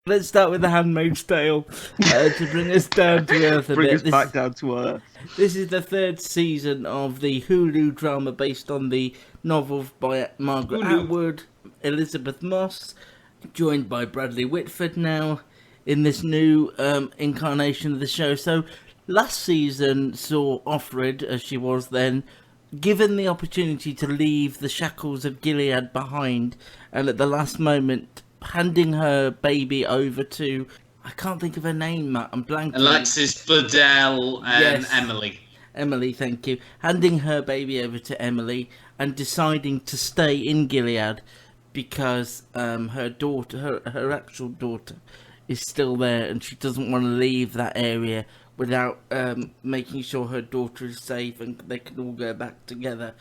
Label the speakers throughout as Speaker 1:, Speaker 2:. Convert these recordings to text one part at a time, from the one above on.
Speaker 1: Let's start with The Handmaid's Tale to bring us down to earth a
Speaker 2: Bring
Speaker 1: bit.
Speaker 2: us back down to earth.
Speaker 1: This is the third season of the Hulu drama based on the novel by Margaret Atwood, Elizabeth Moss, joined by Bradley Whitford now in this new incarnation of the show. So last season saw Offred, as she was then, given the opportunity to leave the shackles of Gilead behind, and at the last moment handing her baby over to, I can't think of her name, Matt, I'm blanking.
Speaker 3: Alexis Bledel and
Speaker 1: Yes.
Speaker 3: Emily,
Speaker 1: thank you. Handing her baby over to Emily and deciding to stay in Gilead because her daughter, her actual daughter, is still there and she doesn't want to leave that area without making sure her daughter is safe and they can all go back together.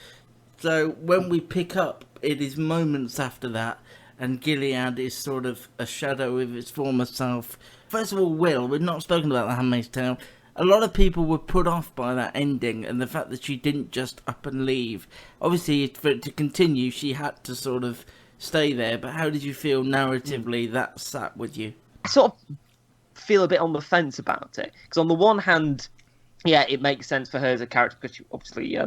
Speaker 1: So when we pick up, it is moments after that, and Gilead is sort of a shadow of its former self. First of all, we've not spoken about The Handmaid's Tale. A lot of people were put off by that ending and the fact that she didn't just up and leave. Obviously, for it to continue, she had to sort of stay there. But how did you feel narratively that sat with you?
Speaker 2: I sort of feel a bit on the fence about it. Because on the one hand, yeah, it makes sense for her as a character because she obviously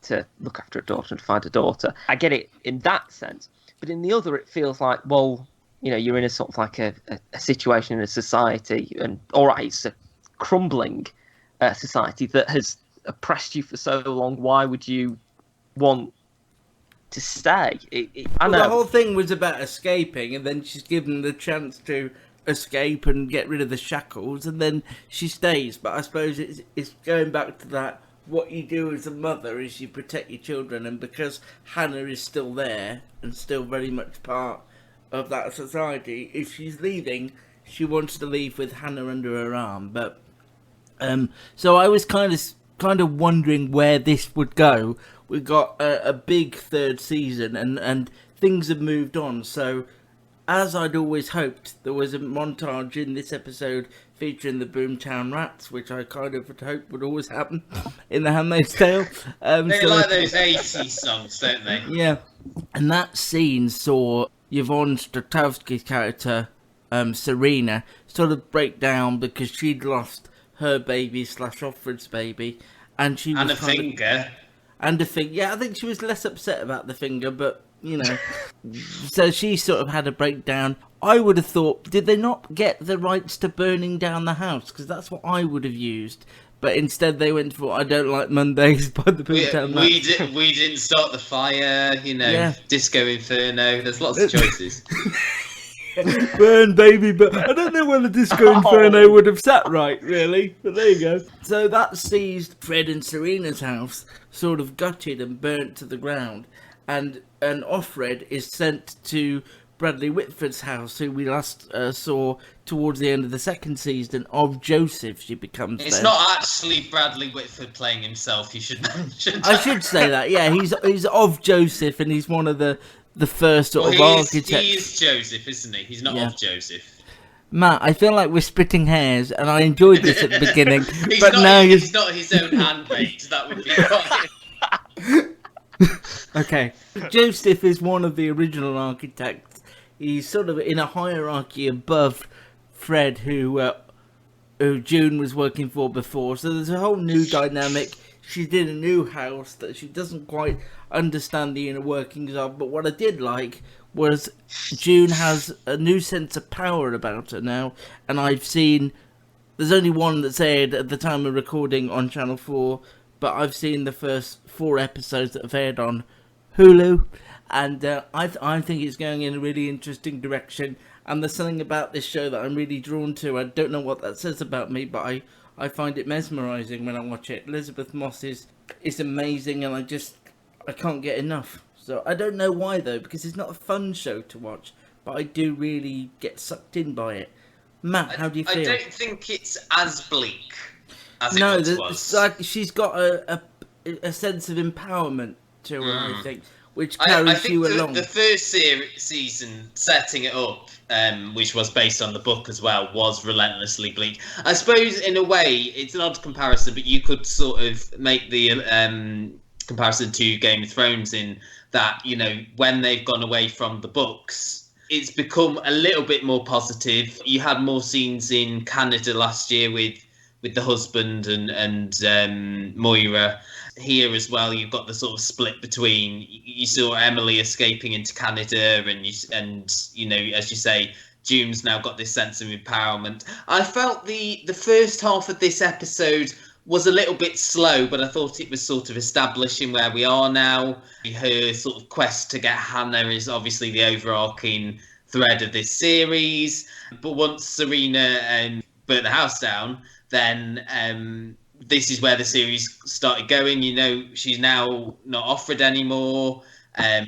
Speaker 2: to look after her daughter and find her daughter. I get it in that sense. But in the other, it feels like, well, you know, you're in a sort of like a situation in a society, and all right, it's a crumbling society that has oppressed you for so long. Why would you want to stay? I know.
Speaker 1: The whole thing was about escaping, and then she's given the chance to escape and get rid of the shackles, and then she stays. But I suppose it's going back to that. What you do as a mother is you protect your children, and because Hannah is still there and still very much part of that society, if she's leaving, she wants to leave with Hannah under her arm. But so I was kind of wondering where this would go. We got a big third season, and things have moved on. So as I'd always hoped, there was a montage in this episode featuring the Boomtown Rats, which I kind of would hope would always happen in The Handmaid's Tale.
Speaker 3: They like those 80s songs, don't they?
Speaker 1: Yeah. And that scene saw Yvonne Strahovski's character, Serena, sort of break down because she'd lost her baby / Offred's baby. And she was
Speaker 3: and a finger.
Speaker 1: And a finger. Yeah, I think she was less upset about the finger, but, you know. So she sort of had a breakdown. I would have thought, did they not get the rights to burning down the house? Because that's what I would have used. But instead they went for I Don't Like Mondays by the Boomtown Rats.
Speaker 3: We didn't start the fire, you know, yeah. Disco Inferno. There's lots of choices.
Speaker 1: Burn, baby, but I don't know whether Disco Inferno would have sat right, really. But there you go. So that sees Fred and Serena's house sort of gutted and burnt to the ground. And Offred is sent to Bradley Whitford's house, who we last saw towards the end of the second season of Joseph. She becomes.
Speaker 3: It's not actually Bradley Whitford playing himself. You should mention.
Speaker 1: I should say that. Yeah, he's of Joseph, and he's one of the first sort of architects.
Speaker 3: He is Joseph, isn't he? He's not of Joseph.
Speaker 1: Matt, I feel like we're splitting hairs, and I enjoyed this at the beginning.
Speaker 3: He's not his own handmaid. That would be fine.
Speaker 1: Okay, Joseph is one of the original architects. He's sort of in a hierarchy above Fred, who June was working for before. So there's a whole new dynamic. She's in a new house that she doesn't quite understand the inner workings of. But what I did like was June has a new sense of power about her now. And I've seen, there's only one that's aired at the time of recording on Channel 4. But I've seen the first 4 episodes that have aired on Hulu. And I think it's going in a really interesting direction. And there's something about this show that I'm really drawn to. I don't know what that says about me, but I find it mesmerising when I watch it. Elizabeth Moss is amazing, and I can't get enough. So I don't know why, though, because it's not a fun show to watch. But I do really get sucked in by it. Matt, how do you feel?
Speaker 3: I don't think it's as bleak as it once was.
Speaker 1: Like she's got a sense of empowerment to her, I think. Which carries you along.
Speaker 3: The first season, setting it up, which was based on the book as well, was relentlessly bleak. I suppose, in a way, it's an odd comparison, but you could sort of make the comparison to Game of Thrones in that, you know, when they've gone away from the books, it's become a little bit more positive. You had more scenes in Canada last year with the husband and Moira. Here as well, you've got the sort of split between, you saw Emily escaping into Canada, and you know, as you say, June's now got this sense of empowerment. I felt the first half of this episode was a little bit slow, but I thought it was sort of establishing where we are now. Her sort of quest to get Hannah is obviously the overarching thread of this series. But once Serena burnt the house down, then this is where the series started going. You know, she's now not Offred anymore.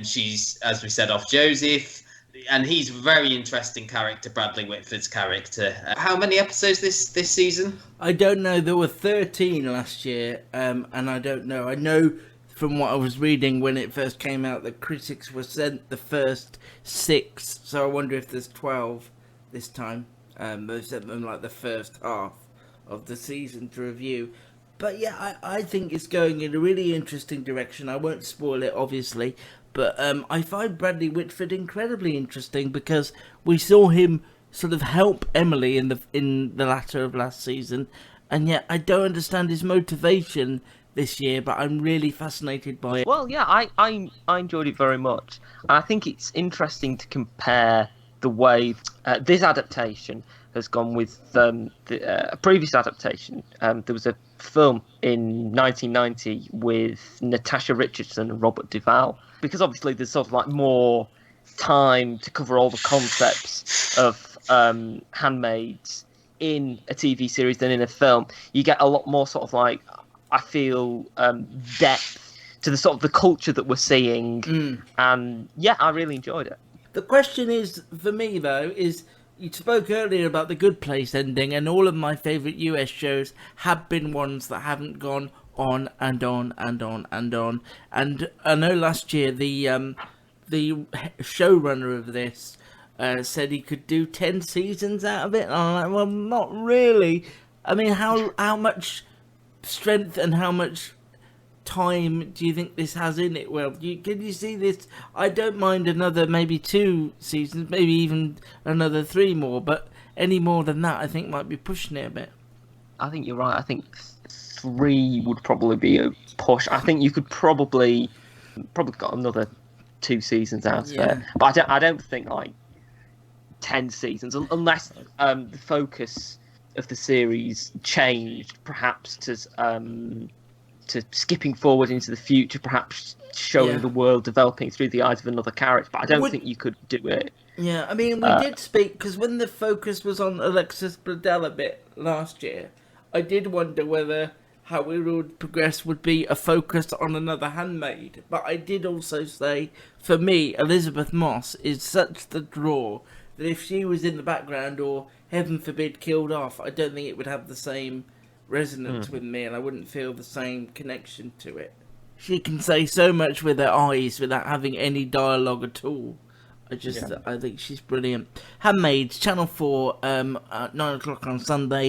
Speaker 3: She's, as we said, off Joseph. And he's a very interesting character, Bradley Whitford's character. How many episodes this season?
Speaker 1: I don't know. There were 13 last year, and I don't know. I know from what I was reading when it first came out that critics were sent the first 6, so I wonder if there's 12 this time. They sent them like the first half of the season to review. But yeah, I think it's going in a really interesting direction. I won't spoil it, obviously, but I find Bradley Whitford incredibly interesting because we saw him sort of help Emily in the latter of last season, and yet I don't understand his motivation this year, but I'm really fascinated by it.
Speaker 2: Well, yeah, I enjoyed it very much. I think it's interesting to compare the way this adaptation has gone with a previous adaptation. There was a film in 1990 with Natasha Richardson and Robert Duvall, because obviously there's sort of like more time to cover all the concepts of Handmaids in a TV series than in a film. You get a lot more sort of like, I feel, depth to the sort of the culture that we're seeing. And yeah, I really enjoyed it.
Speaker 1: The question is, for me though, is you spoke earlier about the Good Place ending, and all of my favourite US shows have been ones that haven't gone on and on and on and on. And I know last year the showrunner of this said he could do 10 seasons out of it. And I'm like, well, not really. I mean, how much strength and how much time do you think this has in it? Well, can you see this? I don't mind another maybe 2 seasons, maybe even another 3 more, but any more than that I think might be pushing it a bit.
Speaker 2: I think you're right. I think 3 would probably be a push. I think you could probably got another 2 seasons out of it, but I don't think like 10 seasons, unless the focus of the series changed, perhaps to skipping forward into the future, perhaps showing the world developing through the eyes of another character. But I don't think you could do it.
Speaker 1: Yeah, I mean, we did speak, because when the focus was on Alexis Bledel a bit last year, I did wonder whether how we would progress would be a focus on another Handmaid. But I did also say, for me, Elizabeth Moss is such the draw that if she was in the background or, heaven forbid, killed off, I don't think it would have the same resonance with me, and I wouldn't feel the same connection to it. She can say so much with her eyes without having any dialogue at all. I think she's brilliant. Handmaids, Channel 4, at 9 o'clock on Sunday.